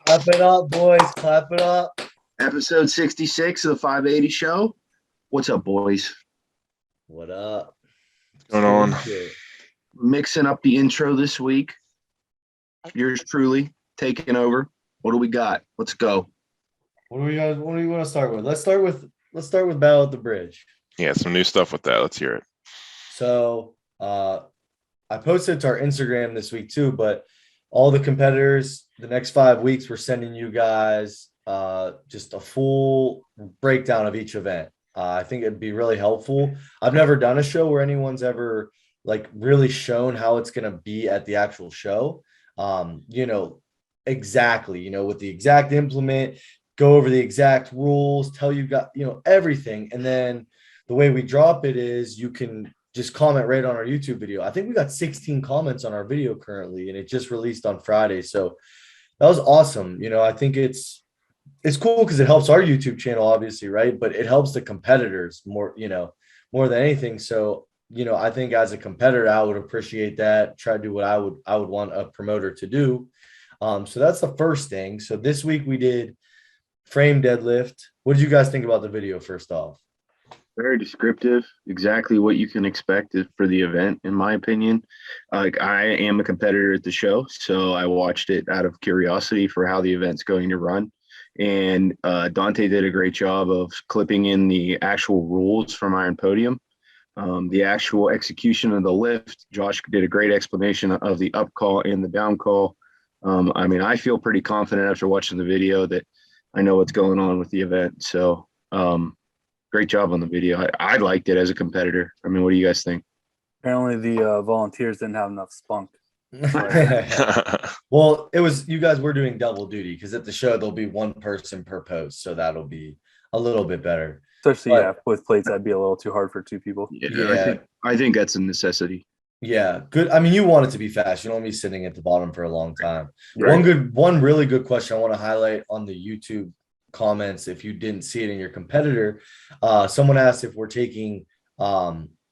Clap it up, boys. Clap it up. Episode 66 of the 580 show. What's up, boys? What up? What's going on? Mixing up the intro this week. Yours truly taking over. What do we got? Let's go. What do we want to start with? Let's start with Battle at the Bridge. Yeah, some new stuff with that. Let's hear it. So I posted to our Instagram this week too, but all the competitors, the next 5 weeks, we're sending you guys just a full breakdown of each event. I think it'd be really helpful. I've never done a show where anyone's ever really shown how it's going to be at the actual show. Exactly, with the exact implement, go over the exact rules, tell you got, everything. And then the way we drop it is you can just comment right on our YouTube video. I think we got 16 comments on our video currently, and it just released on Friday. So that was awesome. I think it's cool because it helps our YouTube channel, obviously, right? But it helps the competitors more than anything. So, I think as a competitor, I would appreciate that. Try to do what I would want a promoter to do. So that's the first thing. So this week we did frame deadlift. What did you guys think about the video first off? Very descriptive, exactly what you can expect for the event, in my opinion. I am a competitor at the show, so I watched it out of curiosity for how the event's going to run. And Dante did a great job of clipping in the actual rules from Iron Podium. The actual execution of the lift, Josh did a great explanation of the up call and the down call. I feel pretty confident after watching the video that I know what's going on with the event. So great job on the video. I liked it as a competitor. What do you guys think? Apparently the volunteers didn't have enough spunk. Well, you guys were doing double duty because at the show there'll be one person per post, so that'll be a little bit better. Especially with plates, that'd be a little too hard for two people. Yeah. I think that's a necessity. Yeah, good. You want it to be fast. You don't want to be sitting at the bottom for a long time. Right. One really good question I want to highlight on the YouTube comments, if you didn't see it in your competitor, someone asked if we're taking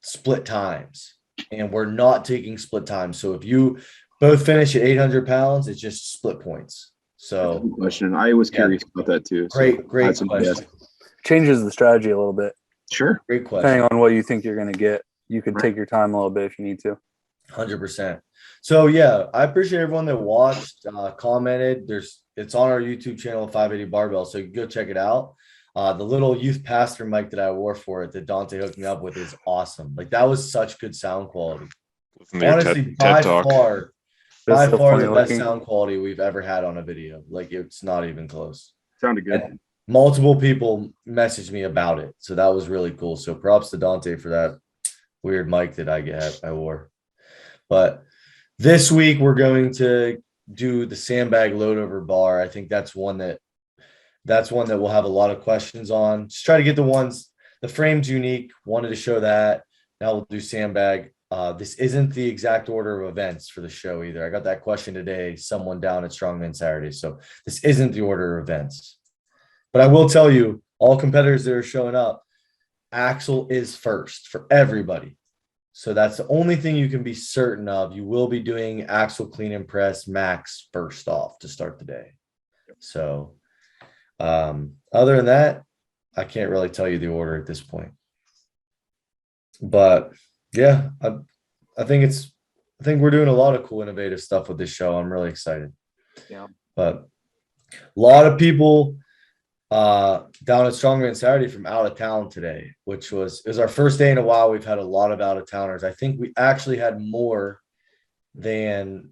split times, and we're not taking split times. So if you both finish at 800 pounds, it's just split points. So that's a good question. I was curious about that too. Great question. Changes the strategy a little bit. Sure. Great question. Depending on what you think you're going to get, you can take your time a little bit if you need to. 100%. So yeah, I appreciate everyone that watched, commented. It's on our YouTube channel, 580 Barbell, so you can go check it out. The little youth pastor mic that I wore for it that Dante hooked me up with is awesome. That was such good sound quality. Honestly, by far the best sound quality we've ever had on a video. It's not even close. Sounded good. And multiple people messaged me about it, so that was really cool. So props to Dante for that weird mic that I wore. But this week we're going to do the sandbag load over bar. I think that's one that we'll have a lot of questions on. Just try to get the frame's unique. Wanted to show that. Now we'll do sandbag. This isn't the exact order of events for the show either. I got that question today, someone down at Strongman Saturday. So this isn't the order of events. But I will tell you, all competitors that are showing up, Axel is first for everybody. So that's the only thing you can be certain of. You will be doing Axel clean and press max first off to start the day. So other than that, I can't really tell you the order at this point. But yeah, I think we're doing a lot of cool, innovative stuff with this show. I'm really excited. Yeah. But a lot of people down at Strongman Saturday from out of town today, which was our first day in a while. We've had a lot of out of towners. I think we actually had more than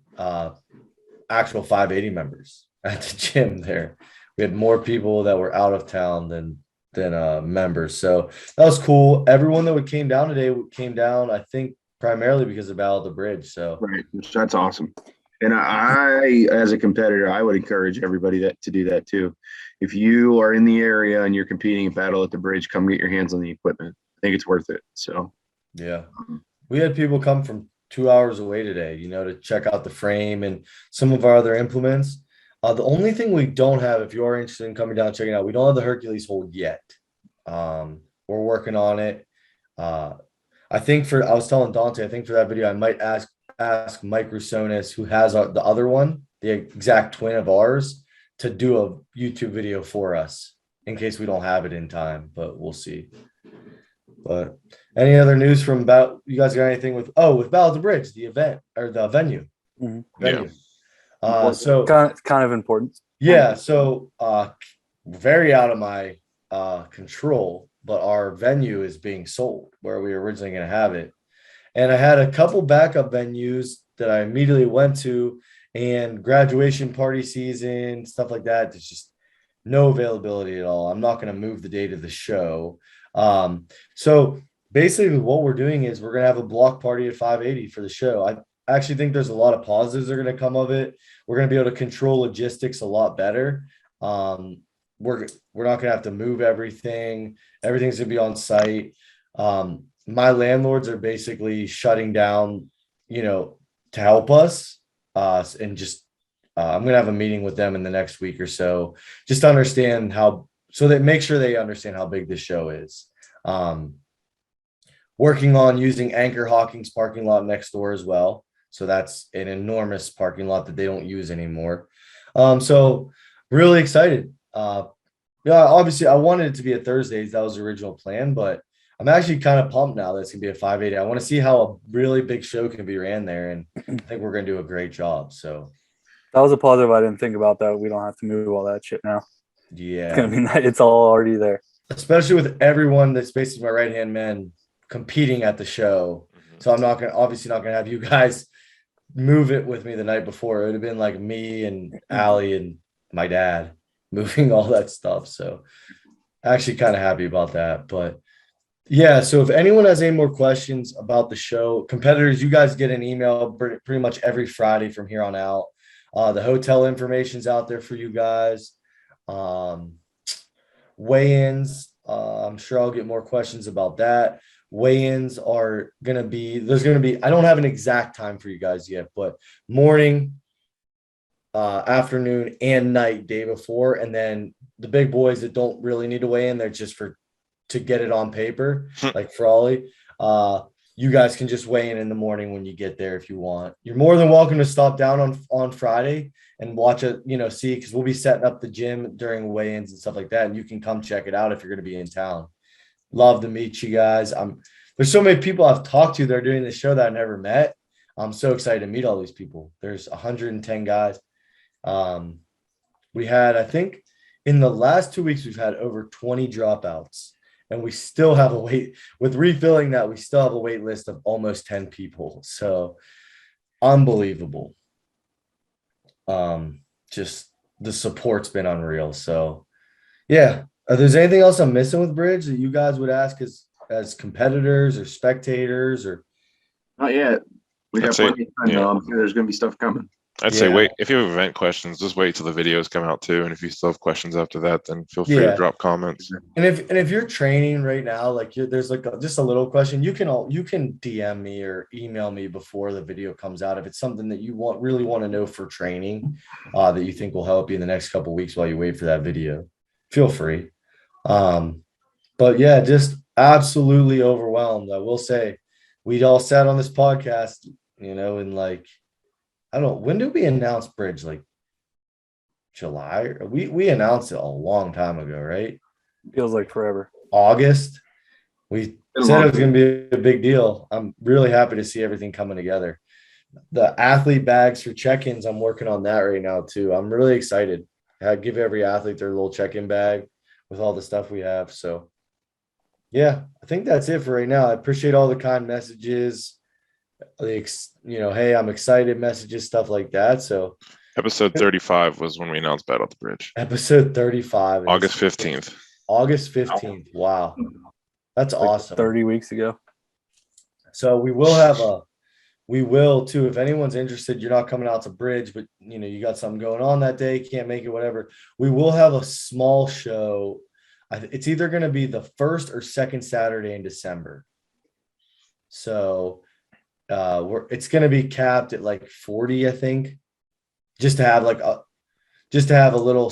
actual 580 members at the gym there. We had more people that were out of town than members. So that was cool. Everyone that came down today came down, I think, primarily because of Battle of the Bridge. So right, that's awesome. And I, as a competitor, I would encourage everybody to do that too. If you are in the area and you're competing in Battle at the Bridge, come get your hands on the equipment. I think it's worth it. So yeah, we had people come from 2 hours away today, to check out the frame and some of our other implements. The only thing we don't have, if you are interested in coming down and checking out, we don't have the Hercules hold yet. We're working on it. I was telling Dante, I think for that video, I might ask Mike Rusonis, who has the other one, the exact twin of ours, to do a YouTube video for us in case we don't have it in time, but we'll see. But any other news from about you guys got anything with Battle of the Bridge, the event or the venue? Mhm. Venue. So Kind of important. yeah, so very out of my control, but our venue is being sold where we were originally going to have it. And I had a couple backup venues that I immediately went to, and graduation party season, stuff like that. There's just no availability at all. I'm not going to move the date of the show. So basically what we're doing is we're going to have a block party at 580 for the show. I actually think there's a lot of positives that are going to come of it. We're going to be able to control logistics a lot better. We're not going to have to move everything. Everything's going to be on site. My landlords are basically shutting down, to help us. And just I'm going to have a meeting with them in the next week or so, just to understand so they make sure they understand how big this show is. Working on using Anchor Hawking's parking lot next door as well. So that's an enormous parking lot that they don't use anymore. So really excited. Obviously I wanted it to be a Thursdays. That was the original plan, but I'm actually kind of pumped now that it's gonna be a 580. I want to see how a really big show can be ran there, and I think we're gonna do a great job. So That was a positive. I didn't think about that. We don't have to move all that shit now. It's gonna yeah, be it's all already there. especially with everyone that's basically my right hand man competing at the show. So I'm obviously not gonna have you guys move it with me the night before. It would have been like me and Allie and my dad moving all that stuff. So actually kind of happy about that. But yeah, so if anyone has any more questions about the show, competitors, you guys get an email pretty much every Friday from here on out. The hotel information's out there for you guys. Weigh-ins, I'm sure I'll get more questions about that. Weigh-ins are going to be, I don't have an exact time for you guys yet, but morning, afternoon, and night day before. And then the big boys that don't really need to weigh in, they're just to get it on paper, like Frawley. You guys can just weigh in the morning when you get there if you want. You're more than welcome to stop down on Friday and watch it, see, because we'll be setting up the gym during weigh-ins and stuff like that. And you can come check it out if you're going to be in town. Love to meet you guys. There's so many people I've talked to that are doing this show that I never met. I'm so excited to meet all these people. There's 110 guys. We had, I think in the last 2 weeks, we've had over 20 dropouts. And we still have with refilling that, we still have a wait list of almost 10 people. So unbelievable. Just the support's been unreal. So yeah. Are there anything else I'm missing with Bridge that you guys would ask as competitors or spectators or? Not yet. We got I'd say, plenty of time, yeah. though. I'm sure there's going to be stuff coming. I'd say Yeah. wait. If you have event questions, just wait till the videos come out too. And if you still have questions after that, then feel free Yeah. to drop comments. And if you're training right now, like there's like just a little question, you can DM me or email me before the video comes out if it's something that you really want to know for training, that you think will help you in the next couple of weeks while you wait for that video. Feel free. But yeah, just absolutely overwhelmed. I will say, we'd all sat on this podcast, in like, I don't know, when did we announce Bridge? Like July? We announced it a long time ago, right? Feels like forever. August. We said it was going to be a big deal. I'm really happy to see everything coming together. The athlete bags for check-ins, I'm working on that right now too. I'm really excited. I give every athlete their little check-in bag with all the stuff we have. So yeah, I think that's it for right now. I appreciate all the kind messages, hey, I'm excited messages, stuff like that. So Episode 35 was when we announced Battle at the Bridge. episode 35. August 15th. August 15th. Wow. That's awesome. 30 weeks ago. So we will too. If anyone's interested, you're not coming out to Bridge, but you got something going on that day, can't make it, whatever. We will have a small show. It's either going to be the first or second Saturday in December. So it's going to be capped at like 40, I think, just to have a little,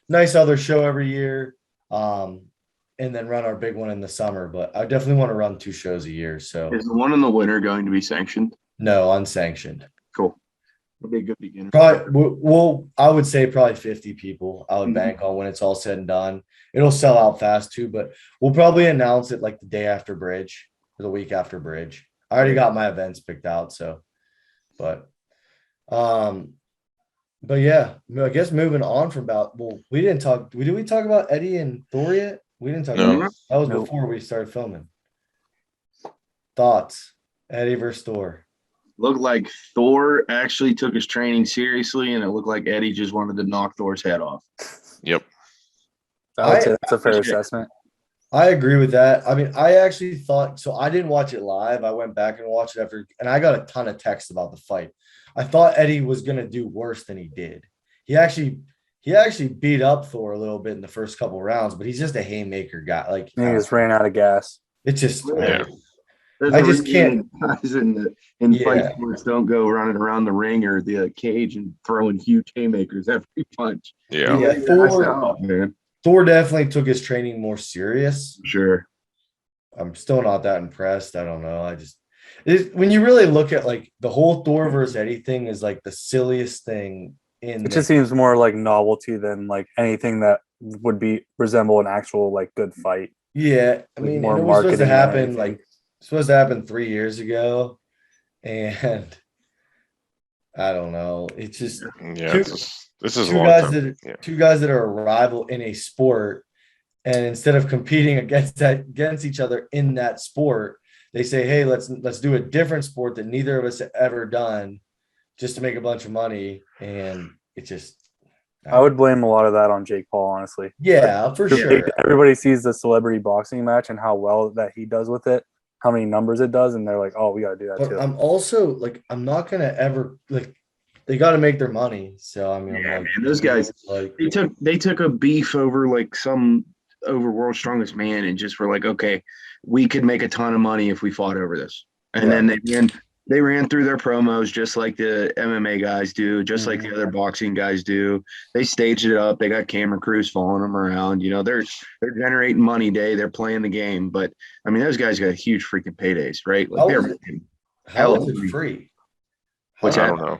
nice other show every year. And then run our big one in the summer, but I definitely want to run 2 shows a year. So Is the one in the winter going to be sanctioned? no, unsanctioned. Cool. It'd be a good beginner. Probably, well, I would say probably 50 people. I would bank on when it's all said and done. It'll sell out fast too, but we'll probably announce it like the day after Bridge or the week after Bridge. I already got my events picked out, so but yeah, I guess moving on from about we didn't talk. Did we talk about Eddie and Thor yet? We didn't talk No. about that was Nope. before we started filming. Thoughts, Eddie versus Thor. Looked like Thor actually took his training seriously, and it looked like Eddie just wanted to knock Thor's head off. Yep. I would say that's a fair assessment. I agree with that. I mean, I actually thought so. I didn't watch it live. I went back and watched it after, and I got a ton of texts about the fight. I thought Eddie was gonna do worse than he did. He actually beat up Thor a little bit in the first couple rounds, but he's just a haymaker guy. Like He just ran out of gas. it's just Yeah. There's I a just reason can't- Guys in Yeah. fight sports don't go running around the ring or the cage and throwing huge haymakers every punch. Yeah. Yeah, That's Thor- out, man. Thor definitely took his training more serious. Sure. I'm still not that impressed. I don't know. When you really look at like the whole Thor versus Eddie thing is like the silliest thing in It just seems more like novelty than like anything that would resemble an actual like good fight. yeah. I like, mean, more and it was supposed to marketing than happen anything. like supposed to happen 3 years ago, and I don't know. It's just Yeah. Two- This is a two long guys time. that Yeah. two guys that are a rival in a sport, and instead of competing against each other in that sport, they say, "Hey, let's do a different sport that neither of us have ever done, just to make a bunch of money." And it just, I would blame a lot of that on Jake Paul, honestly. yeah, for sure. Everybody sees the celebrity boxing match and how well that he does with it, how many numbers it does, and they're like, "Oh, we got to do that But too." I'm also like, I'm not gonna ever like. They got to make their money, so I mean, I'm Yeah, like, man, those guys- like, They took a beef over like over World's Strongest Man and just were like, okay, we could make a ton of money if we fought over this. And then they ran through their promos just like the MMA guys do, just like the other boxing guys do. They staged it up. They got camera crews following them around. You know, they're generating money day. They're playing the game. But I mean, those guys got huge freaking paydays, right? Like How they're was it- making how is it free? What's I that? don't know.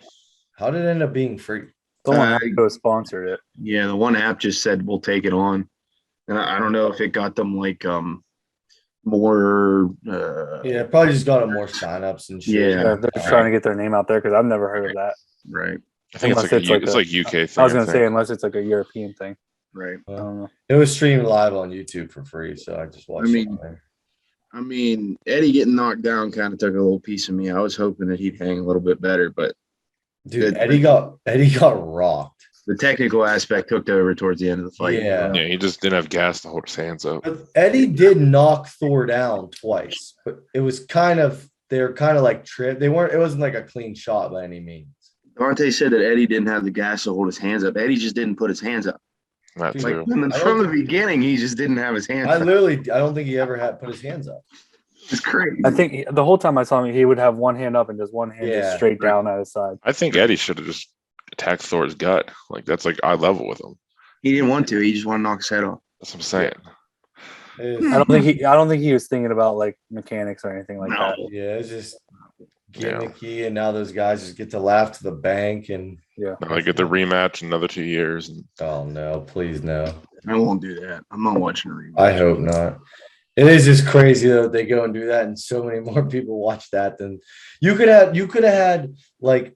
How did it end up being free? Someone had to sponsor it. Yeah, the one app just said we'll take it on, and I don't know if it got them like more. Yeah, probably just got them more signups and shit. Yeah. They're just trying to get their name out there because I've never heard of that. Right, I think Unless it's it's like UK thing. I was gonna think. say unless it's like a European thing. right. I don't know. It was streamed live on YouTube for free, so I just watched it. mean, on there. I mean, Eddie getting knocked down kind of took a little piece of me. I was hoping that he'd hang a little bit better, but Dude, Eddie got rocked. the technical aspect took over towards the end of the fight. Yeah. Yeah, he just didn't have gas to hold his hands up. But Eddie did knock Thor down twice, but it was they were kind of like trip. It wasn't like a clean shot by any means. Dante said that Eddie didn't have the gas to hold his hands up. Eddie just didn't put his hands up. That Dude, too. Like from the beginning, he just didn't have his hands I up. don't think he ever had put his hands up. It's crazy. I think the whole time I saw him, he would have one hand up and just one hand Yeah. just straight down at his side. I think Eddie should have just attacked Thor's gut. Like that's like eye level with him. He didn't want to. He just wanted to knock his head off. That's what I'm saying. It I don't think he was thinking about like mechanics or anything like No. that. yeah, it's just Yeah. gimmicky, and now those guys just get to laugh to the bank. And Now they get the rematch in another 2 years. And oh no, please no. I won't do that. I'm not watching a rematch. I hope not. It is just crazy though. They go and do that, and so many more people watch that than you could have. You could have had like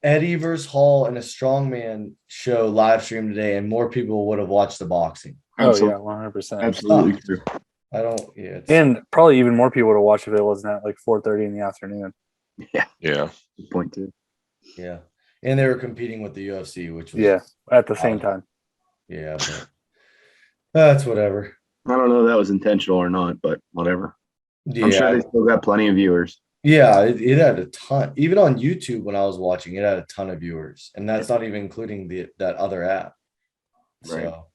Eddie versus Hall and a strongman show live stream today, and more people would have watched the boxing. Oh Absolutely. yeah, 100%. Absolutely true. I don't. Yeah, it's, And probably even more people would have watched if it wasn't at like 4:30 in the afternoon. yeah, Good point too. yeah, and they were competing with the UFC, which was Yeah, at the same time. yeah. But that's whatever. I don't know if that was intentional or not, but whatever. Yeah, I'm sure they still got plenty of viewers. yeah. It had a ton. Even on YouTube, when I was watching, it had a ton of viewers, and that's not even including that other app. Right. So,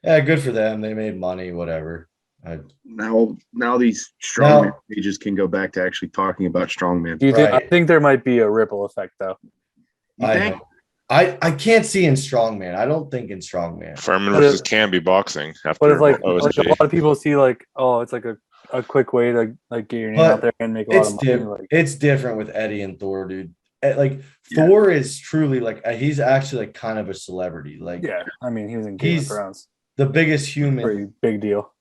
yeah, good for them. They made money. Whatever. Now these strongman pages can go back to actually talking about strongman. Do you think? I Right. think there might be a ripple effect though. You think? I can't see in strongman. I don't think in strongman. Furman But versus if- Canby boxing after But if like a OSG. lot of people see like, oh, it's like a quick way to like get your name But out there and make a lot of money. Like, It's different with Eddie and Thor, dude. like Yeah. Thor is truly like he's actually like kind of a celebrity. Like Yeah, I mean, he was in Game of he's Thrones. the biggest human. Pretty big deal.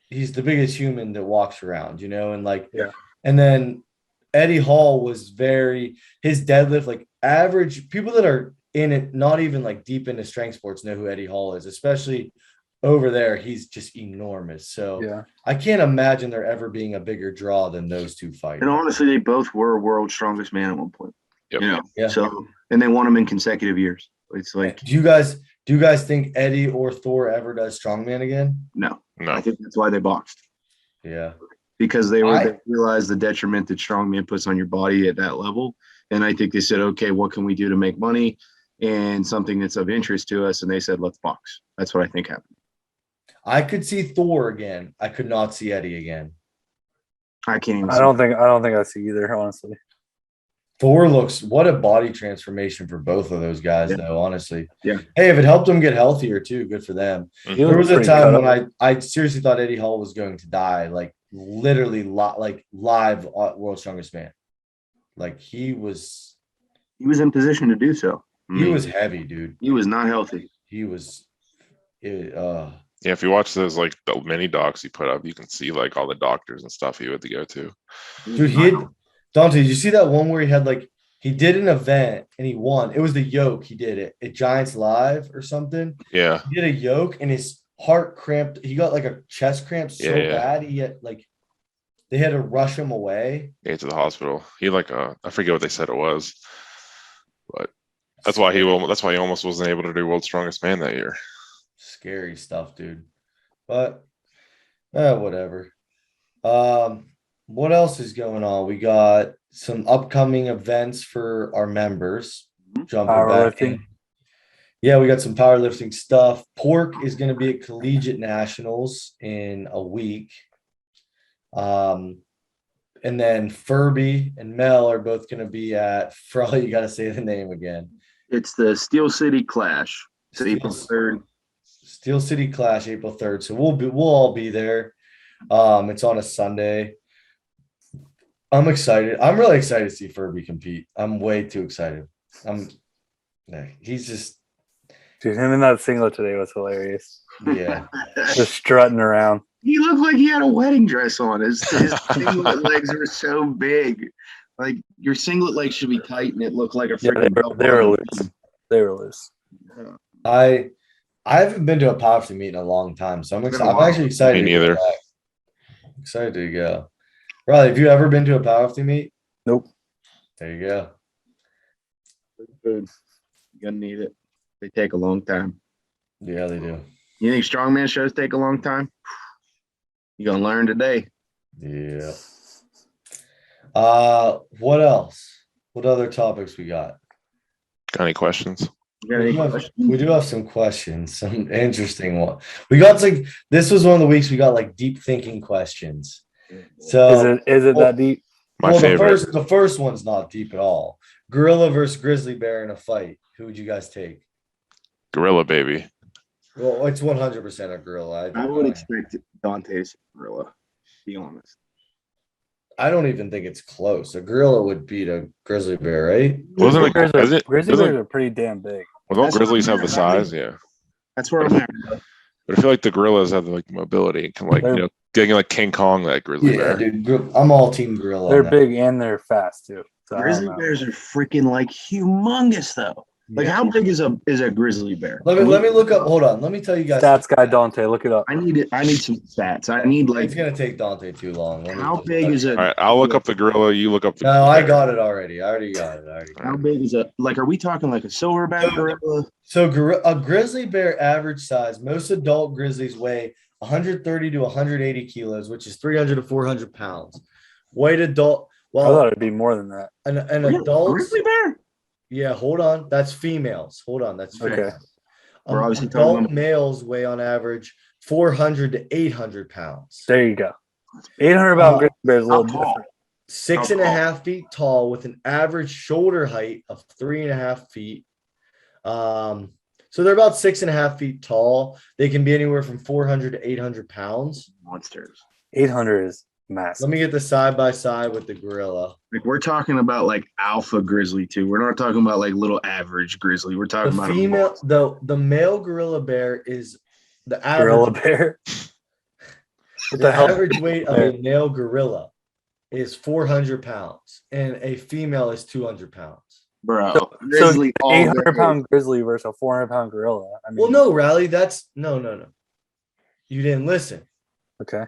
He's the biggest human that walks around, and like, Yeah. and then Eddie Hall was his deadlift, like average people that are in it, not even like deep into strength sports know who Eddie Hall is, especially over there. He's just enormous. So Yeah. I can't imagine there ever being a bigger draw than those two fighting. And honestly, they both were world's strongest man at one point. Yep. Yeah. So, and they won them in consecutive years. It's like, Do you guys think Eddie or Thor ever does strongman again? no. No. I think that's why they boxed. Yeah. Because they realized the detriment that strongman puts on your body at that level. And I think they said, okay, what can we do to make money and something that's of interest to us? And they said, let's box. That's what I think happened. I could see Thor again. I could not see Eddie again. I can't even I don't think I see either, honestly. Thor looks, what a body transformation for both of those guys, Yeah. though, honestly. Yeah. Hey, if it helped them get healthier too, good for them. Mhm. There was a Pretty time cut when I seriously thought Eddie Hall was going to die, like literally live World's Strongest Man. Like he was in position to do so. he was heavy, dude. He was not healthy. He was Yeah, if you watch those like the mini docs he put up, you can see like all the doctors and stuff he had to go to. dude, Dante, did you see that one where he did an event and he won? It was the yoke. He did it at Giants Live or something. Yeah. He did a yoke and his heart cramped. He got like a chest cramp so Yeah. bad he had they had to rush him away. Yeah, to the hospital. He I forget what they said it was, but that's why he almost wasn't able to do World's Strongest Man that year. Scary stuff, dude. But whatever. What else is going on? We got some upcoming events for our members. Jumping back in. Powerlifting. Yeah, we got some powerlifting stuff. Pork is going to be at Collegiate Nationals in a week. And then Furby and Mel are both going to be at, you got to say the name again. It's the Steel City Clash. It's Steel- April 3rd. Steel City Clash, April 3rd. So we'll all be there. It's on a Sunday. I'm excited. I'm really excited to see Furby compete. I'm way too excited. He's just, Dude, him in that singlet today was hilarious. yeah. Just strutting around. He looked like he had a wedding dress on. His singlet legs were so big. Like your singlet legs should be tight, and it looked like a Yeah, freaking. they were loose. They were loose. I haven't been to a powerlifting meet in a long time, so I'm actually excited. Me to go neither. back. Excited to go. Riley, have you ever been to a powerlifting meet? Nope. There you go. Food. You're gonna need it. They take a long time. Yeah, they do. You think strongman shows take a long time? You're gonna learn today. Yeah. What else? What other topics we got? Got any questions? You got any questions? We do have some questions, some interesting one. We got this was one of the weeks we got like deep thinking questions. So Is it that deep? My favorite. The first one's not deep at all. Gorilla versus grizzly bear in a fight. Who would you guys take? Gorilla baby. Well, it's 100% a gorilla. I would expect Dante's gorilla. Be honest. I don't even think it's close. A gorilla would beat a grizzly bear, right? Wasn't it? Grizzly bears Doesn't- are pretty damn big. Well, don't That's grizzlies what have the I'm at. size? Yeah. That's where I'm at. But I feel like the gorillas have like the mobility and can getting like King Kong that grizzly Yeah, bear. dude. I'm all team gorilla. They're on that. big and they're fast too. So I don't Grizzly know. bears are freaking like humongous though. Like how big is a grizzly bear? Let me look up. Hold on. Let me tell you guys. Stats guy Dante, look it up. I need some stats. I need like It's gonna take Dante too long. Let me how look big it up. is All a right, I'll look up the gorilla. You look up the. No, I bear. got it already. I already got it. how big is a like are we talking like a silverback gorilla? So a grizzly bear average size, most adult grizzlies weigh 130 to 180 kilos, which is 300 to 400 pounds. White adult, I thought well, it'd be more than that. an adult, Grizzly bear? yeah, hold on. That's females. Hold on. That's Okay. females. We're obviously talking Adult about- males weigh on average 400 to 800 pounds. There you go. 800 pound grizzly bear is a How little tall? different. 6.5 feet tall with an average shoulder height of 3.5 feet. So they're about 6.5 feet tall. They can be anywhere from 400 to 800 pounds. Monsters. 800 is massive. Let me get the side by side with the gorilla. Like we're talking about like alpha grizzly too. We're not talking about like little average grizzly. We're The talking about female, the male gorilla bear is the Gorilla average. bear. What The the hell? average weight of a male gorilla is 400 pounds, and a female is 200 pounds. bro. So Grizzly all day. 800-pound grizzly versus a 400-pound gorilla. I mean, Well, no, Riley, that's no. You didn't listen. Okay.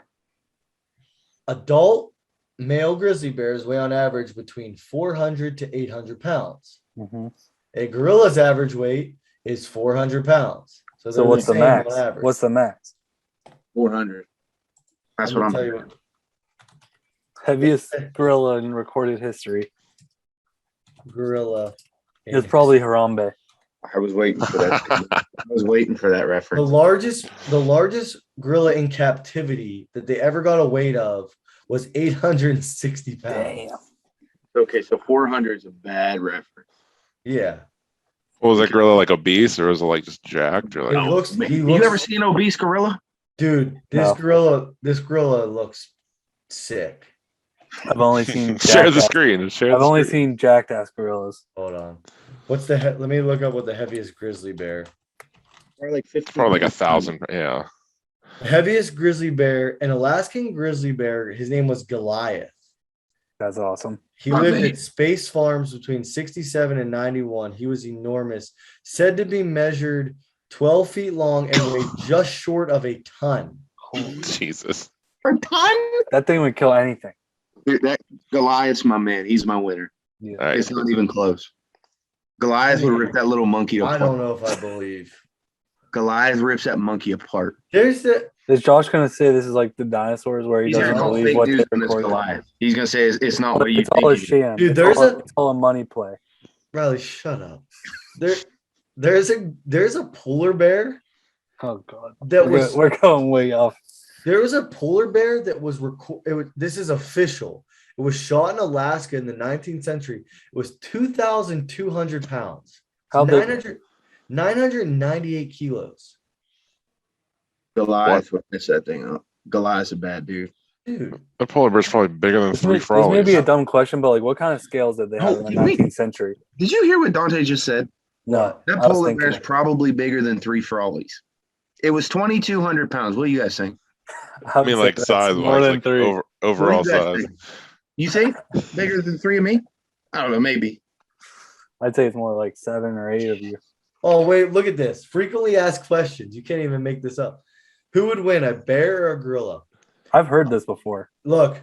Adult male grizzly bears weigh on average between 400 to 800 pounds. Mm-hmm. A gorilla's average weight is 400 pounds. So, So what's the same max? on average. What's the max? 400. That's what gonna I'm tell you saying. Heaviest gorilla in recorded history. Gorilla. It's probably Harambe. I was waiting for that. I was waiting for that the reference. largest gorilla in captivity that they ever got a weight of was 860 pounds. Damn. Okay, so 400 is a bad reference. Yeah. What was that gorilla like obese or was it like just jacked or He like? looks- you ever seen an obese gorilla? Dude, No. this gorilla looks sick. I've only seen Share the jacked-ass- screen. Share I've the only screen. seen jacked ass gorillas. Hold on. Let me look up what the heaviest grizzly bear. Or like 50. Probably like 1,000. Yeah. Heaviest grizzly bear, an Alaskan grizzly bear, his name was Goliath. That's awesome. He Oh, lived man. at Space Farms between 67 and 91. He was enormous, said to be measured 12 feet long and weighed just short of a ton. Jesus. A ton? That thing would kill anything. Dude, that Goliath's my man. He's my winner. All right. It's not even close. Goliath would rip that little monkey I apart. don't know if I believe. Goliath rips that monkey apart. There's the Is Josh gonna say this is like the dinosaurs where he He's doesn't gonna call believe fake what news they when it's recorded? Goliath. He's gonna say it's not what you It's all a think. it is. sham. Dude, It's all a money play. Riley, shut up. There's a polar bear Oh god, that was we're going way off. there was a polar bear that was this is official. It was shot in Alaska in the 19th century. It was 2,200 pounds. How big? 998 kilos. Goliath would mess that thing up. Goliath's a bad dude. Dude, The polar bear's probably bigger than 3 This may be a frolics. dumb question, but like, what kind of scales did they have in the Oh, wait. 19th century? Did you hear what Dante just said? No, That I was polar thinking bear's it. probably bigger than 3 frolies. It was 2,200 pounds. What do you guys think? I mean, like size more wise, than like 3. overall What do you guys size. think? You think bigger than 3 of me? I don't know. Maybe. I'd say it's more like 7 or 8 of you. oh wait, look at this. Frequently asked questions. You can't even make this up. Who would win, a bear or a gorilla? I've heard this before. Look,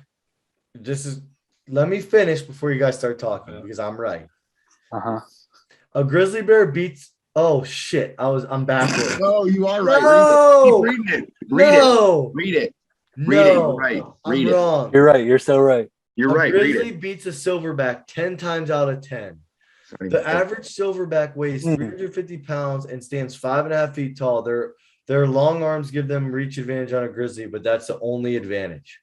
let me finish before you guys start talking because I'm right. Uh-huh. A grizzly bear beats. Oh shit! I'm backwards. No, you are No! Read it. Read it. No, Read it. no, Read it. You're right. I'm Read it. wrong. You're right. You're so right. You're A right. Read grizzly it. beats a silverback 10 times out of 10. The average silverback weighs Mhm. 350 pounds and stands 5.5 feet tall. Their long arms give them reach advantage on a grizzly, but that's the only advantage.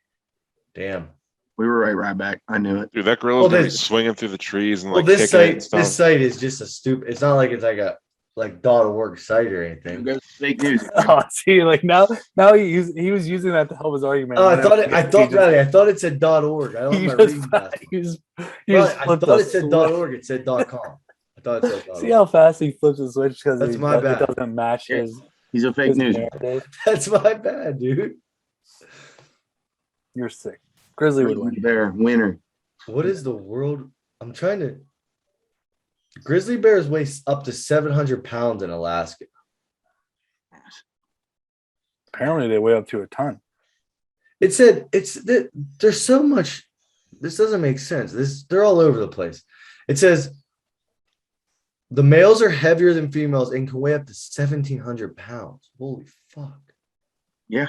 Damn. We were right back. I knew it. Dude, that gorilla's Well, gonna be this- swinging through the trees and Well, like this kicking it and site stuff. this site is just a stupid. It's not like it's like a .org site or anything. Fake news. Oh, see, like now he was using that to help his argument. Oh, I and thought then I thought it said .org. I don't he have my just, reading glasses. he Riley, just I flipped thought a it said switch. .org. It said .com. I thought it said .org. See how fast he flips the switch because That's my bad. it doesn't match Yeah. his He's a fake his news. narrative. That's my bad, dude. You're sick. Grizzly would win. Bear winner. What is the world? I'm trying to. Grizzly bears weigh up to 700 pounds in Alaska. Apparently, they weigh up to a ton. It said there's so much. This doesn't make sense. They're all over the place. It says the males are heavier than females and can weigh up to 1,700 pounds. Holy fuck! Yeah.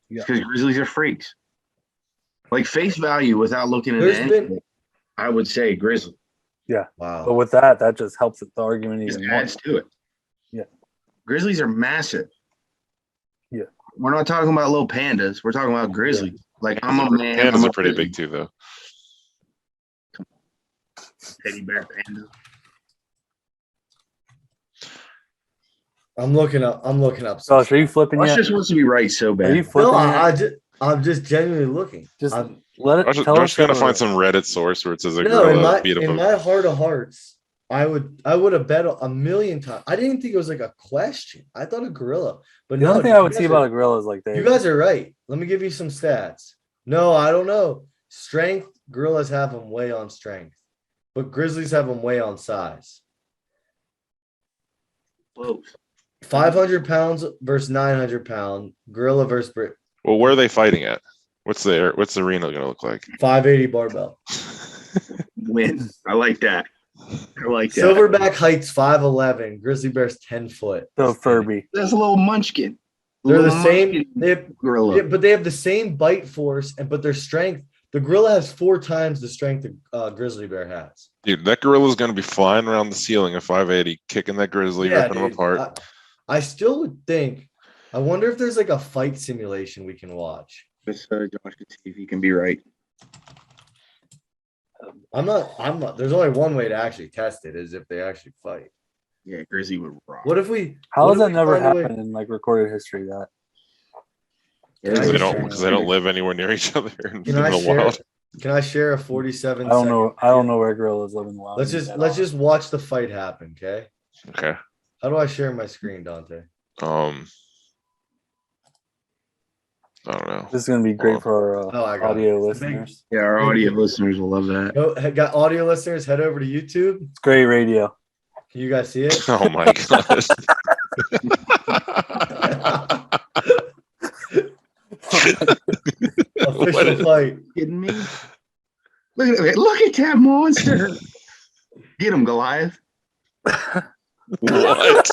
Yeah. Because grizzlies are freaks. Like face value without looking at There's anything, been- I would say grizzly. But Wow. with that just helps the argument Just even more. adds to it. Yeah. Grizzlies are massive. Yeah. We're not talking about little pandas. We're talking about grizzlies. Like I'm a man. Pandas I'm a are pretty grizzly. big too, though. Teddy bear panda. I'm looking up. Josh, are you flipping Josh yet? just wants to be right so Are you bad. flipping No, yet? I'm just genuinely looking. Just I'm, let it. Tell us Josh gonna the- find some Reddit source where it says a no, gorilla beat up in a. my heart of hearts, I would have bet a million times. I didn't think it was like a question. I thought a gorilla, but The no. only thing dude, I you would see guys about are- a gorilla is like they. You guys are right. Let me give you some stats. No, I don't know. Strength, gorillas have them way on strength, but grizzlies have them way on size. Close. 500 pounds versus 900 pound gorilla versus Well, where are they fighting at? What's the arena gonna look like? 580 barbell. Win. I like that. I like that. Silverback heights 5'11. Grizzly bear's 10 foot. So Furby. That's a little munchkin. They're the Little same. munchkin They have, gorilla. yeah, but they have the same bite force, but their strength. The gorilla has 4 times the strength a grizzly bear has. Dude, that gorilla's gonna be flying around the ceiling at 580, kicking that grizzly, ripping him dude, apart. I still would think. I wonder if there's like a fight simulation we can watch. Josh could see if he can be right. I'm not. There's only one way to actually test it is if they actually fight. Yeah, Grizzly would rock. What if we? How what has if that we never find a way- happened in like recorded history? That Because they just- don't live anywhere near each other in Can I the share? wild. Can I share a 47? I don't second know. I don't video? know where gorillas live in the wild. Let's just watch the fight happen, okay? Okay. How do I share my screen, Dante? I don't know. This is gonna be great for our Oh, I got audio it. listeners. Yeah, our audio listeners will love that. Got audio listeners, head over to YouTube. It's great radio. Can you guys see it? Oh my god. What Official is- fight. Kidding me? Look at that monster. Get him, Goliath. What?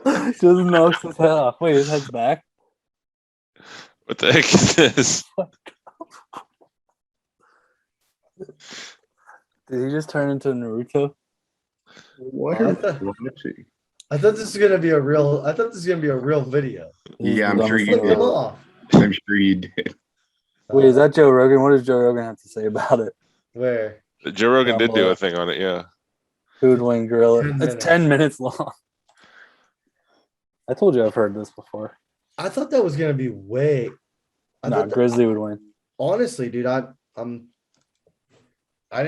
Just knocks his head off. Wait, his head's back. What the heck is this? Did he just turn into Naruto? What? I thought this was gonna be a real. I thought this was gonna be a real video. Yeah, I'm sure you Flip did. them off. I'm sure you did. Wait, is that Joe Rogan? What does Joe Rogan have to say about it? Where? Joe Rogan did do a thing on it, yeah. Food wing gorilla. 10 It's minutes. 10 minutes long. I told you I've heard this before. I thought that was gonna be way. I Nah, thought that- Grizzly would win. honestly, dude, I didn't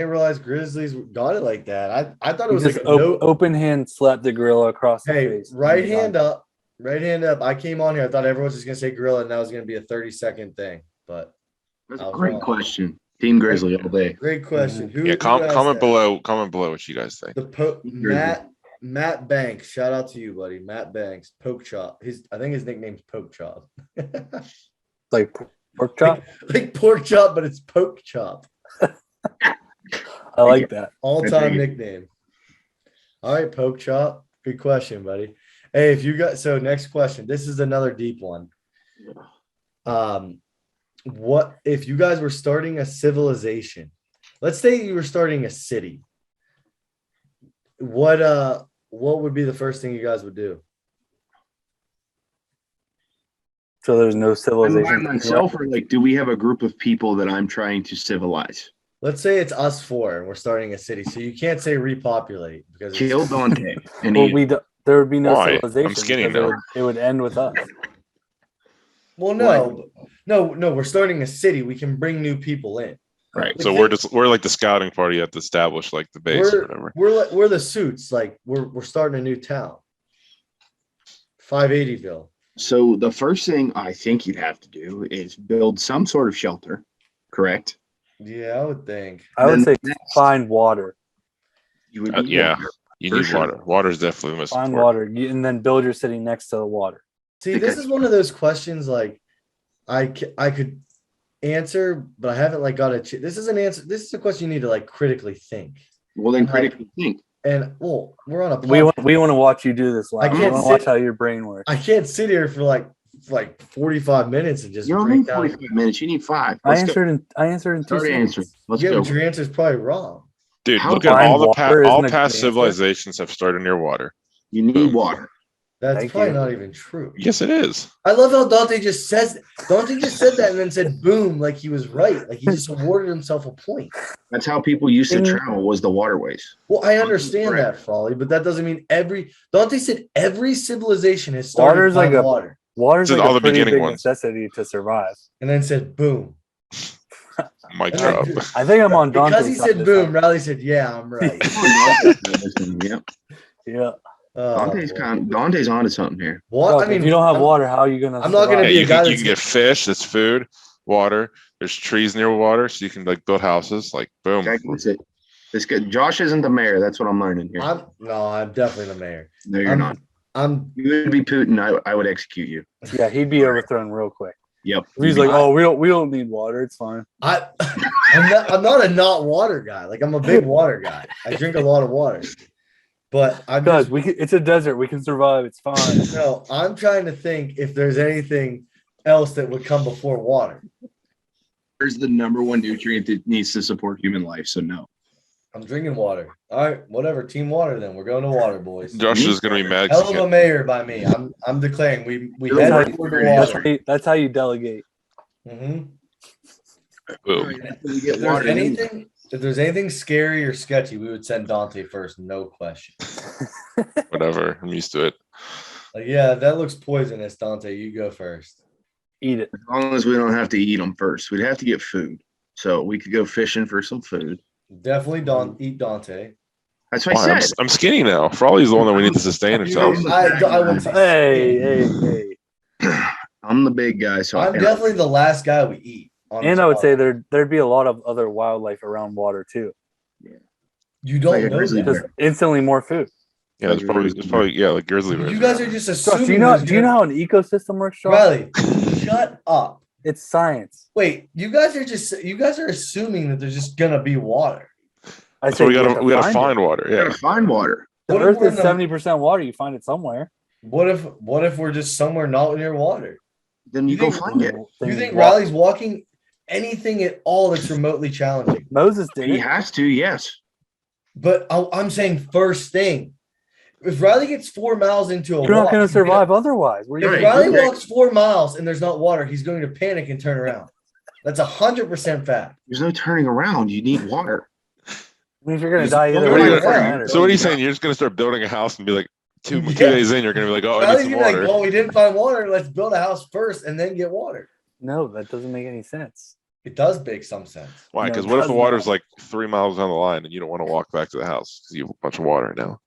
realize Grizzlies got it like that. I thought it He was just like a no. open hand slapped the gorilla across the Hey, face. right hand up. Right hand up. I came on here. I thought everyone was just gonna say gorilla, and that was gonna be a 30-second thing. But That's I a was great wrong. question. Team Grizzly all day. great question. Who? Yeah, who comment asked that? below. Comment below what you guys think. Matt Banks. Shout out to you, buddy. Matt Banks. Poke chop. I think his nickname's Poke Chop. Like pork chop. like pork chop, but it's Poke Chop. I like that. All-time dig it. nickname. All right, Poke Chop. Good question, buddy. Hey, if you got next question. This is another deep one. What if you guys were starting a civilization? Let's say you were starting a city. What would be the first thing you guys would do? So there's no Am I civilization. myself, or like, do we have a group of people that I'm trying to civilize? Let's say it's us 4 and we're starting a city. So you can't say repopulate because Kill Dante. And Well, Ian. there would be no Why? I'm civilization. skinny because now. It would end with us. well, no, we're starting a city. We can bring new people in. Right. So we're like the scouting party. You have to establish like the base or whatever. We're the suits. Like we're starting a new town. 580ville. So the first thing I think you'd have to do is build some sort of shelter, correct? Yeah, I would think. I would Then say next- find water. You would need Yeah. water. You For need sure. water. Water is definitely the most Find important. water. And then build your city next to the water. See, this is one of those questions like I could answer, but I haven't like got a. This is an answer. This is a question you need to like critically think. Well, then Like- critically think. And well, we're on a. We podcast. want to watch you do this live. I We can't want to watch sit- how your brain works. I can't sit here for like 45 minutes and just You don't break need down. 45 minutes. You need 5. I Let's go. answered in 2 Start seconds. answering. Let's Yeah, go. but your answer's probably wrong. Dude, How look at find all the water all isn't a past good answer. civilizations have started near water. You need water. That's Thank probably you. not even true. Yes, it is. I love how Dante just says Dante just said that and then said boom like he was right. Like he just awarded himself a point. That's how people used to In- travel, was the waterways. Well, I understand Correct. that, Frawley, but that doesn't mean Dante said every civilization has started Water's by like a- water. Water's This is like all a the pretty beginning big ones. necessity to survive. And then said boom. Mic And drop. then- I think I'm on because Dante's he side said this boom, time. Riley said, yeah, I'm right. Yep. Yeah. Dante's boy. Dante's onto something here. What? Bro, I mean, if you don't have I'm- water, how are you gonna? I'm not gonna survive? be Yeah, a you guy can, you that's- can get fish. That's food, water. There's trees near water, so you can like build houses. Like boom. That's it. This guy, Josh isn't the mayor. That's what I'm learning here. I'm definitely the mayor. No, you're I'm, not. I'm You would be Putin. I would execute you. Yeah, he'd be overthrown real quick. Yep. He's like, "Oh, we don't need water. It's fine." I'm not a not water guy. Like I'm a big water guy. I drink a lot of water. But I'm Guys, just it's a desert. We can survive. It's fine. no, I'm trying to think if there's anything else that would come before water. There's the number one nutrient that needs to support human life. So no. I'm drinking water. All right, whatever. Team water then. We're going to water, boys. Josh is gonna be mad. 'cause Hell he of a can't- mayor by me. I'm declaring we That's head how toward the you- water. That's how you delegate. Mhm. boom. If there's anything scary or sketchy, we would send Dante first, no question. Whatever. I'm used to it. Like, yeah, that looks poisonous, Dante. You go first. Eat it. As long as we don't have to eat them first, we'd have to get food. So we could go fishing for some food. Definitely eat Dante. That's what Why? I said. I'm skinny now. Frawley's the one that we need to sustain ourselves. I wouldn't say Hey. I'm the big guy, so I'm definitely the last guy we eat. on And this I would say pod. there'd be a lot of other wildlife around water too. You don't like a know grizzly that. Just instantly more food. Yeah, there's probably yeah, like grizzly bears. You guys are just Josh, assuming. do you know there's how an ecosystem works, Josh? Riley, shut up. It's science. Wait, you guys are assuming that there's just gonna be water. I So say we you have gotta to find it. water. You Yeah. gotta find water. The What if Earth we're is in the- 70% water. You find it somewhere. What if we're just somewhere not near water? Then you You go think- find it. You Then think walk. Riley's walking anything at all that's remotely challenging? Moses did He it. has to, yes. But I'm saying first thing. If Riley gets 4 miles into a You're not walk, going to he's gonna- survive otherwise. Where If you Right. Riley Okay. walks 4 miles and there's not water, he's going to panic and turn around. That's 100% fact. There's no turning around. You need water. I mean, if you're going to Just- die either What way, are it you doesn't gonna- matter. So what are you saying? You're just gonna start building a house and be like two Yeah. days in, you're gonna be like, oh, I need Riley's some gonna be like, water. well, we didn't find water. Let's build a house first and then get water. No, that doesn't make any sense. It does make some sense. Why? No, Because it what if the doesn't. water's like 3 miles down the line and you don't want to walk back to the house because you have a bunch of water now?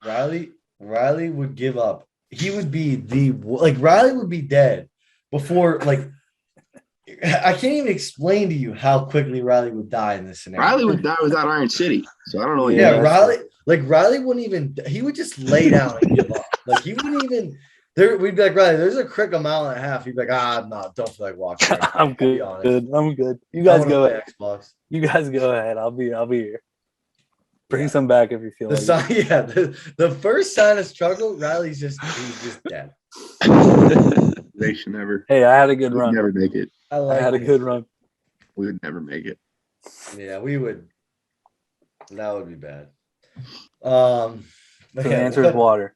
Riley would give up. He would be Riley would be dead before I can't even explain to you how quickly Riley would die in this scenario. Riley would die without Iron City. So I don't know what Yeah, you're Riley wouldn't even. He would just lay down and give up. Like he wouldn't even. We'd be like, Riley, there's a crick a mile and a half. He'd be like, no, don't feel like walking. I'm be good. honest. I'm good. You I guys wanna go play ahead. Xbox. You guys go ahead. I'll be here. Bring some back if you feel The like it. sign, the first sign of struggle, Riley's he's just dead. They should never. Hey, I had a good We'd run. never make it. I I like had a it. good run. We would never make it. Yeah, we would. That would be bad. So the okay, answer is water.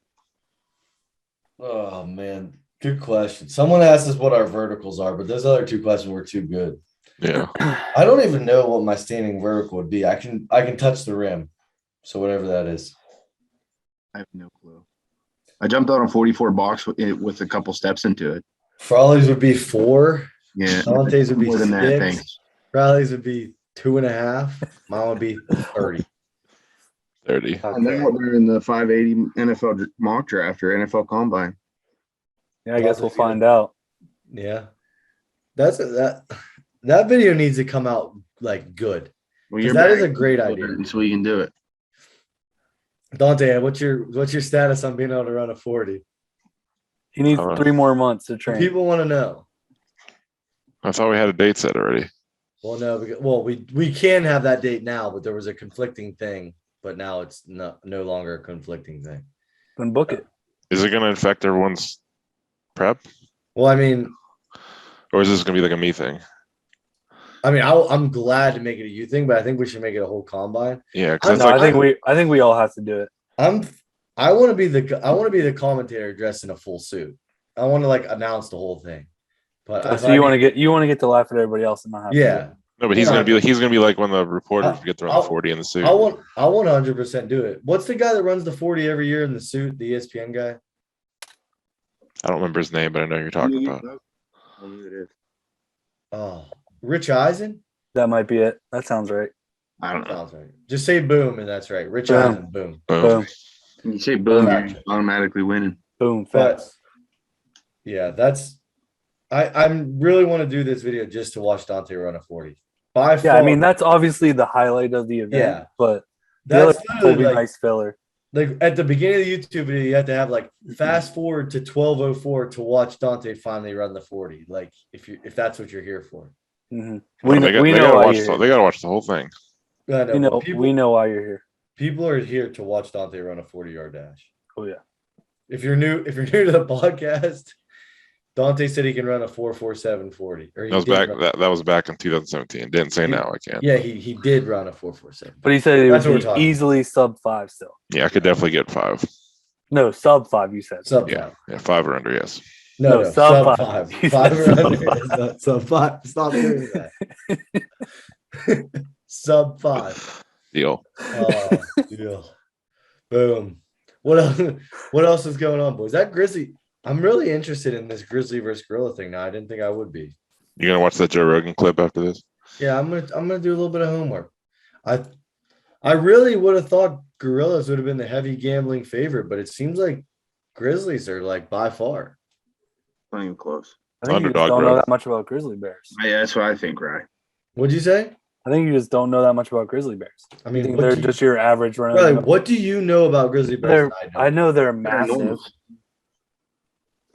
Oh man, good question. Someone asked us what our verticals are, but those other two questions were too good. Yeah. I don't even know what my standing vertical would be. I can touch the rim, so whatever that is. I have no clue. I jumped on a 44 box with a couple steps into it. Frawley's would be 4. Yeah. Dante's would be More than 6. that, thanks. Riley's would be 2.5. Mine would be 30. 30. I know we're in the 580 NFL mock draft or NFL combine. Yeah, I guess we'll find out. Yeah, that video needs to come out like good. Well, 'Cause that is a great idea. So we can do it. Dante, what's your status on being able to run a 40? He needs Uh, 3 more months to train. People want to know. I thought we had a date set already. Well, no, we can have that date now, but there was a conflicting thing. But now it's no longer a conflicting thing. Then book it. Is it gonna affect everyone's prep? Well, I mean, Or is this gonna be like a me thing? I'm glad to make it a you thing, but I think we should make it a whole combine. Yeah, because No, I think we all have to do it. I want to be the commentator dressed in a full suit. I want to announce the whole thing. But So you want to get to laugh at everybody else and not have to do yeah. it. no, but he's gonna be like when the reporters get thrown I'll- the 40 in the suit. I want 100% do it. What's the guy that runs the 40 every year in the suit? The ESPN guy? I don't remember his name, but I know who you're talking about. I don't know who it is. Oh, Rich Eisen? That might be it. That sounds right. I don't know. Sounds right. Just say boom, and that's right. Rich Boom. Eisen, boom. Boom. When you say boom, Fact you're check. automatically winning. Boom. But Facts. yeah, that's I really want to do this video just to watch Dante run a 40. By Yeah, far, I mean that's obviously the highlight of the event. Yeah. But the other that's stuff will be literally nice filler. like at the beginning of the YouTube video, you have to have like fast forward to 12:04 to watch Dante finally run the 40. Like if that's what you're here for. Mm-hmm. Well, We they know gotta why watch. you're here. They gotta watch the whole thing. I know, but We know why you're here. people are here to watch Dante run a 40-yard dash. Oh yeah. If you're new to the podcast, Dante said he can run a 4.47 40. Or he That was did back. run- That was back in 2017. Didn't say now I can. Yeah, he did run a 4.47. But he said it That's what we're would be talking easily sub 5 still. Yeah, I could definitely get 5. No, sub 5 you said. Sub Yeah, 5. yeah, 5 or under. Yes. No, No, sub sub 5. five. You 5 said or sub under. five. It's not sub 5. Stop doing that. Sub 5. Deal. Oh, deal. Boom. What else is going on, boys? That Grizzly. I'm really interested in this Grizzly versus Gorilla thing now. I didn't think I would be. You gonna watch that Joe Rogan clip after this? Yeah, I'm gonna do a little bit of homework. I really would have thought Gorillaz would have been the heavy gambling favorite, but it seems like Grizzlies are like by far. Not even close. I think you just Underdog don't know growth. that much about grizzly bears. Yeah, that's what I think, right? What'd you say? I think you just don't know that much about grizzly bears. I I mean, think what they're do you- just your average run. Riley, what do you know about Grizzly Bears? I know they're They're massive. enormous.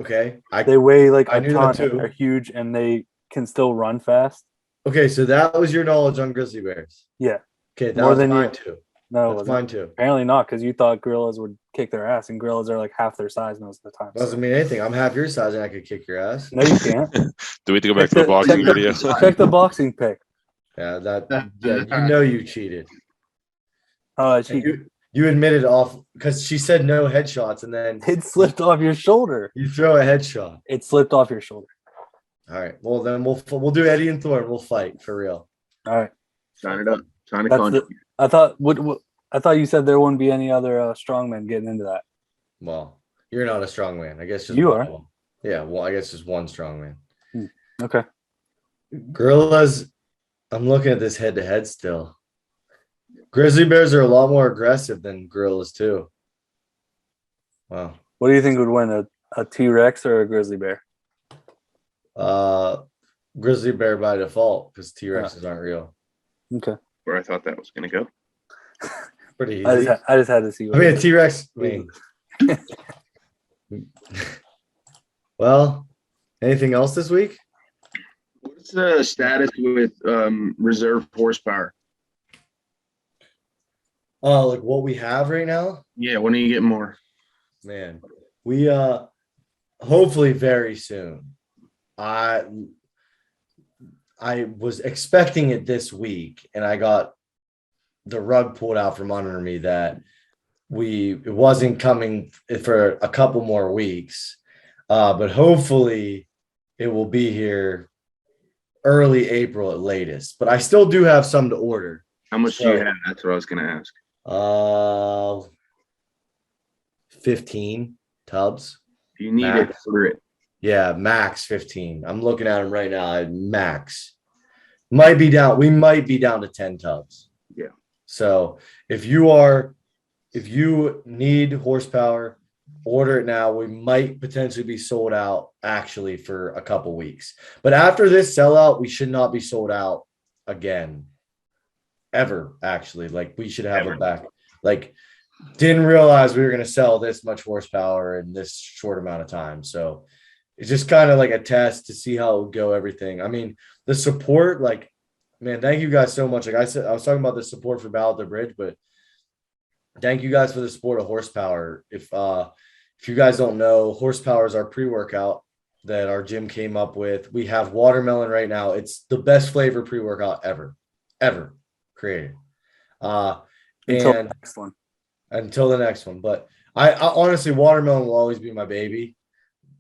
Okay. They weigh like I a knew ton. that too. They're huge and they can still run fast. Okay, so that was your knowledge on Grizzly Bears. Yeah. Okay, that More was than mine you. too. No, it That's wasn't. mine too. Apparently not, because you thought gorillas would kick their ass, and gorillas are like half their size most of the time. Doesn't mean anything. I'm half your size and I could kick your ass. No, you can't. Do we have to go back to the boxing video? Check the boxing pick. Yeah, you know you cheated. Oh, And you admitted off because she said no headshots and then it slipped off your shoulder. you throw a headshot. It slipped off your shoulder. All right. Well, then we'll do Eddie and Thor and we'll fight for real. All right. Sign it up. Sign a That's contract. I thought I thought you said there wouldn't be any other strongmen getting into that. Well, you're not a strong man. I guess just You one are. of them. Yeah. Well, I guess just one strong man. Okay. Gorillas. I'm looking at this head to head still. Grizzly Bears are a lot more aggressive than Gorillas too. Wow. What do you think would win, a T-Rex or a grizzly bear? Grizzly Bear by default because T-Rexes aren't real. Okay. Where I thought that was going to go. Pretty easy. I just had to see. I mean, a T-Rex. I mean, well, anything else this week? What's the status with reserve horsepower? Oh, like what we have right now? Yeah, when are you getting more? Man, we hopefully very soon. I was expecting it this week, and I got the rug pulled out from under me that it wasn't coming for a couple more weeks. But hopefully it will be here early April at latest. But I still do have some to order. How much do you have? That's what I was going to ask. 15 tubs. If you need Max. it, order it. Yeah, max 15. I'm looking at them right now. Max might be down. We might be down to 10 tubs. Yeah. So if you need horsepower, order it now. We might potentially be sold out actually for a couple weeks. But after this sellout, we should not be sold out again. Ever, actually. Like we should have it back. Like didn't realize we were going to sell this much horsepower in this short amount of time. So it's just kind of like a test to see how it would go, everything. I mean, the support, like, man, thank you guys so much. Like I said, I was talking about the support for Battle at the Bridge, but thank you guys for the support of Horsepower. If you guys don't know, Horsepower is our pre-workout that our gym came up with. We have watermelon right now. It's the best flavor pre-workout ever created. Until And the next one. until the next one. But I honestly, watermelon will always be my baby.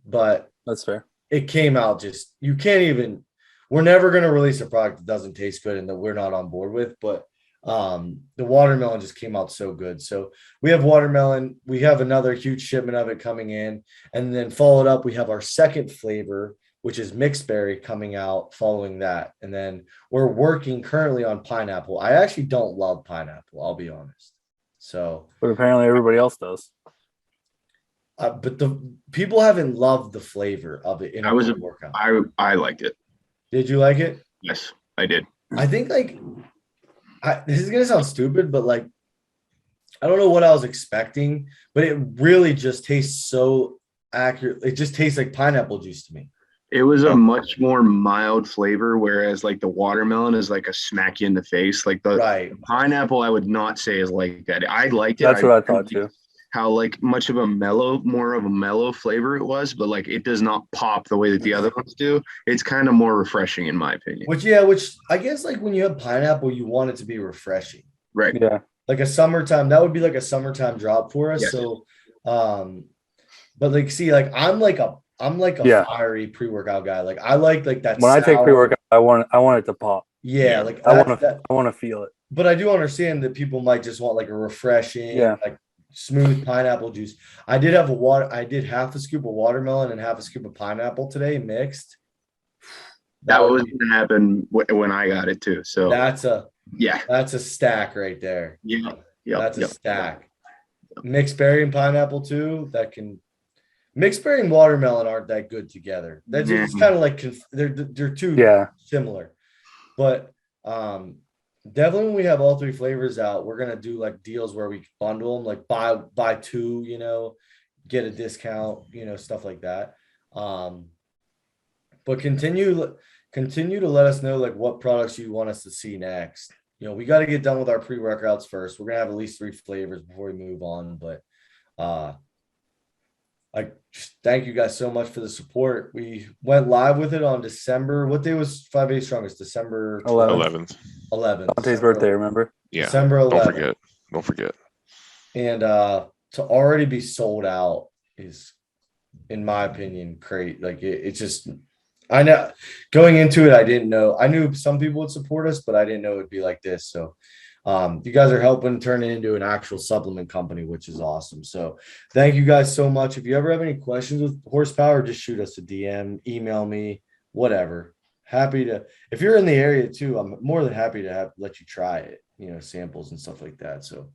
But That's fair. it came out just, you can't even, we're never going to release a product that doesn't taste good and that we're not on board with. But The watermelon just came out so good. So we have watermelon. We have another huge shipment of it coming in. And then followed up, we have our second flavor, which is mixed berry, coming out following that. And then we're working currently on pineapple. I actually don't love pineapple, I'll be honest. So, But apparently everybody else does. but the people haven't loved the flavor of it in I was a a- workout. I liked it. Did you like it? Yes, I did. I think this is gonna sound stupid, but like I don't know what I was expecting, but it really just tastes so accurate. It just tastes like pineapple juice to me. It was a much more mild flavor, whereas like the watermelon is like a smack you in the face. Like the Right. pineapple, I would not say is like that. I liked it. That's what I thought too. How like more of a mellow flavor it was, but like it does not pop the way that the other ones do. It's kind of more refreshing in my opinion. Which I guess like when you have pineapple, you want it to be refreshing. Right. Yeah. Like a summertime, that would be like a summertime drop for us. Yes. So but like see, like I'm like a Yeah. fiery pre-workout guy. Like I like that When I take sour- pre-workout, I want it to pop. Yeah, like I that, want to feel it. but I do understand that people might just want like a refreshing, Yeah. like smooth pineapple juice. I did half a scoop of watermelon and half a scoop of pineapple today mixed. That would was be- gonna happen when I got it too. So that's a yeah. stack right there. Yeah. That's a stack. Mixed berry and pineapple too. Mixed berry and watermelon aren't that good together. That's it's kind of like they're too similar. But definitely when we have all three flavors out, we're gonna do like deals where we bundle them, like buy two, get a discount, stuff like that. But continue to let us know like what products you want us to see next. We got to get done with our pre-workouts first. We're gonna have at least 3 flavors before we move on. But I just thank you guys so much for the support. We went live with it on December. What day was 5A Strongest? December 11th. 11th. Dante's birthday, remember? Yeah. December 11th. Don't forget. And to already be sold out is, in my opinion, great. Like it's just, I know going into it, I didn't know. I knew some people would support us, but I didn't know it would be like this. So you guys are helping turn it into an actual supplement company, which is awesome. So thank you guys so much. If you ever have any questions with horsepower, just shoot us a DM, email me, whatever. Happy to, if you're in the area too, I'm more than happy to let you try it, samples and stuff like that. So,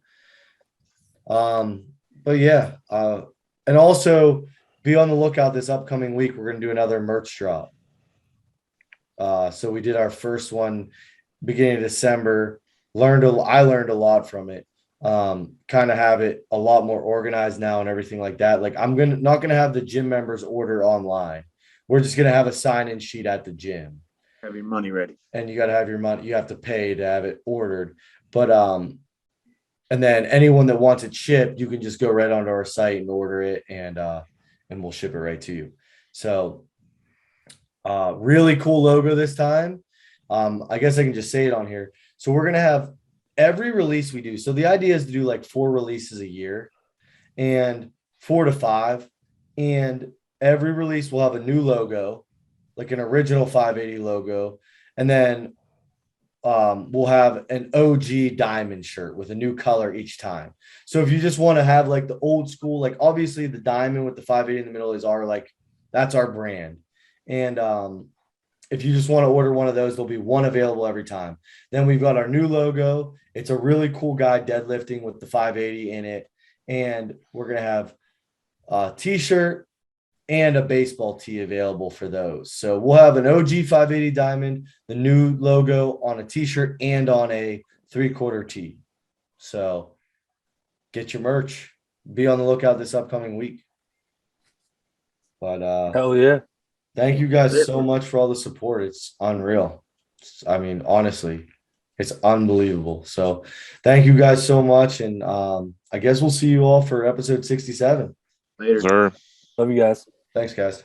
but yeah, and also be on the lookout this upcoming week. We're going to do another merch drop. So we did our first one beginning of December. I learned a lot from it. Kind of have it a lot more organized now and everything like that. Like I'm not gonna have the gym members order online. We're just gonna have a sign-in sheet at the gym. Have your money ready. And you got to have your money. You have to pay to have it ordered. But and then anyone that wants it shipped, you can just go right onto our site and order it, and we'll ship it right to you. So really cool logo this time. I guess I can just say it on here. So we're gonna have every release we do. So the idea is to do like 4 releases a year, and 4 to 5, and every release will have a new logo, like an original 580 logo, and then we'll have an OG diamond shirt with a new color each time. So if you just want to have like the old school, like obviously the diamond with the 580 in the middle is that's our brand. And if you just want to order one of those, there'll be one available every time. Then we've got our new logo. It's a really cool guy deadlifting with the 580 in it. And we're going to have a t-shirt and a baseball tee available for those. So we'll have an OG 580 diamond, the new logo on a t-shirt and on a 3/4 tee. So get your merch. Be on the lookout this upcoming week. But Hell yeah. thank you guys so much for all the support. It's unreal. I mean, honestly, it's unbelievable. So thank you guys so much. And I guess we'll see you all for episode 67. Later. Sir. Love you guys. Thanks, guys.